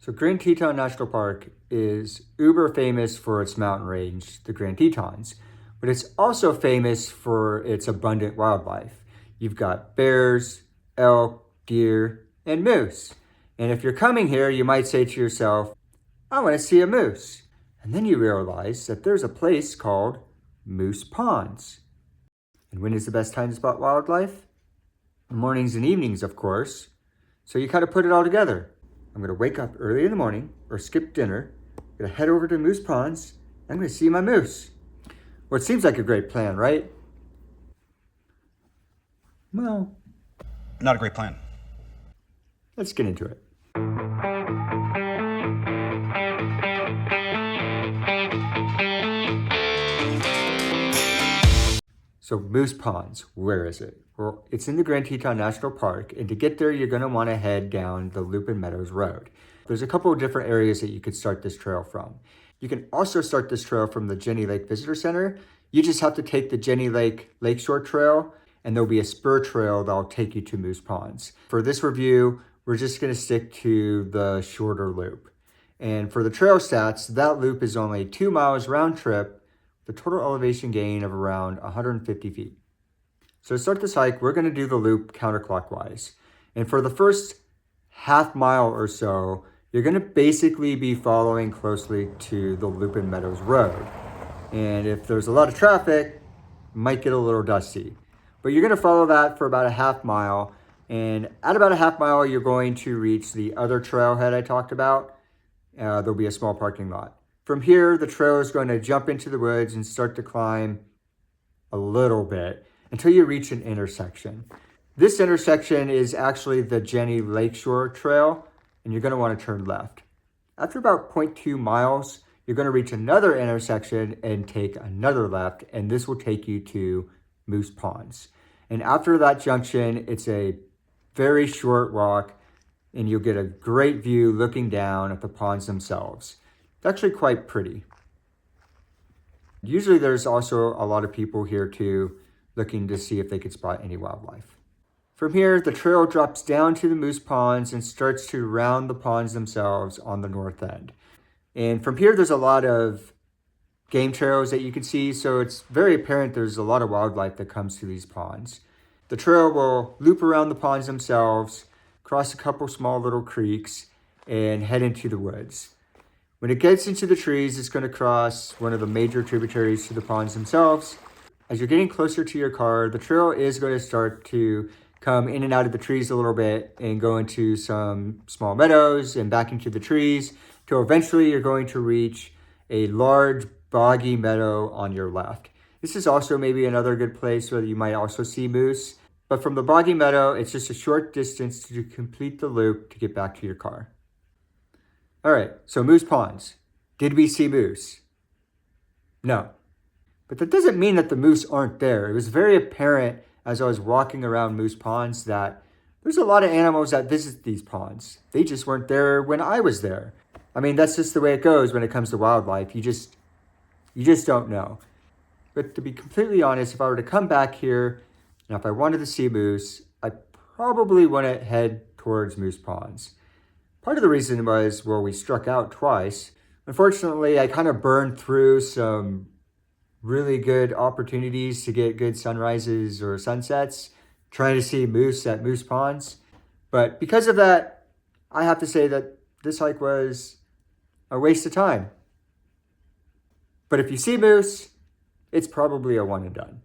So Grand Teton National Park is uber famous for its mountain range, the Grand Tetons, but it's also famous for its abundant wildlife. You've got bears, elk, deer, and moose. And if you're coming here, you might say to yourself, I want to see a moose. And then you realize that there's a place called Moose Ponds. And when is the best time to spot wildlife? Mornings and evenings, of course. So you kind of put it all together. I'm going to wake up early in the morning or skip dinner. I'm going to head over to Moose Ponds. I'm going to see my moose. Well, it seems like a great plan, right? Well, not a great plan. Let's get into it. So Moose Ponds, where is it? Well, it's in the Grand Teton National Park, and to get there, you're going to want to head down the Lupin Meadows Road. There's a couple of different areas that you could start this trail from. You can also start this trail from the Jenny Lake Visitor Center. You just have to take the Jenny Lake Lakeshore Trail, and there'll be a spur trail that'll take you to Moose Ponds. For this review, we're just going to stick to the shorter loop. And for the trail stats, that loop is only 2 miles round trip, the total elevation gain of around 150 feet. So to start this hike, we're going to do the loop counterclockwise. And for the first half mile or so, you're going to basically be following closely to the Lupin Meadows Road. And if there's a lot of traffic, it might get a little dusty. But you're going to follow that for about a half mile. And at about a half mile, you're going to reach the other trailhead I talked about. There'll be a small parking lot. From here, the trail is going to jump into the woods and start to climb a little bit until you reach an intersection. This intersection is actually the Jenny Lakeshore Trail, and you're going to want to turn left. After about 0.2 miles, you're going to reach another intersection and take another left, and this will take you to Moose Ponds. And after that junction, it's a very short walk, and you'll get a great view looking down at the ponds themselves. It's actually quite pretty. Usually there's also a lot of people here too, looking to see if they could spot any wildlife. From here, the trail drops down to the Moose Ponds and starts to round the ponds themselves on the north end. And from here, there's a lot of game trails that you can see, so it's very apparent there's a lot of wildlife that comes to these ponds. The trail will loop around the ponds themselves, cross a couple small little creeks, and head into the woods. When it gets into the trees, it's going to cross one of the major tributaries to the ponds themselves. As you're getting closer to your car, the trail is going to start to come in and out of the trees a little bit and go into some small meadows and back into the trees till eventually you're going to reach a large boggy meadow on your left. This is also maybe another good place where you might also see moose, but from the boggy meadow, it's just a short distance to complete the loop to get back to your car. All right, so Moose Ponds. Did we see moose? No. But that doesn't mean that the moose aren't there. It was very apparent as I was walking around Moose Ponds that there's a lot of animals that visit these ponds. They just weren't there when I was there. I mean, that's just the way it goes when it comes to wildlife. You just don't know. But to be completely honest, if I were to come back here and if I wanted to see moose, I probably wouldn't head towards Moose Ponds. Part of the reason was, well, we struck out twice. Unfortunately, I kind of burned through some really good opportunities to get good sunrises or sunsets, trying to see moose at Moose Ponds. But because of that, I have to say that this hike was a waste of time. But if you see moose, it's probably a one and done.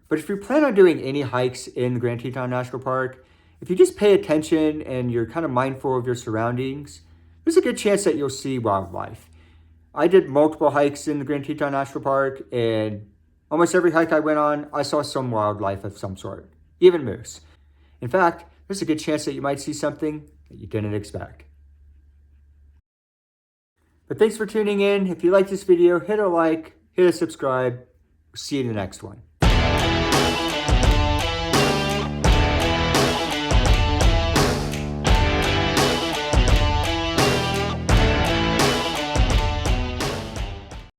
But if you plan on doing any hikes in Grand Teton National Park, if you just pay attention and you're kind of mindful of your surroundings, there's a good chance that you'll see wildlife. I did multiple hikes in the Grand Teton National Park, and almost every hike I went on, I saw some wildlife of some sort, even moose. In fact, there's a good chance that you might see something that you didn't expect. But thanks for tuning in. If you like this video, hit a like, hit a subscribe. See you in the next one.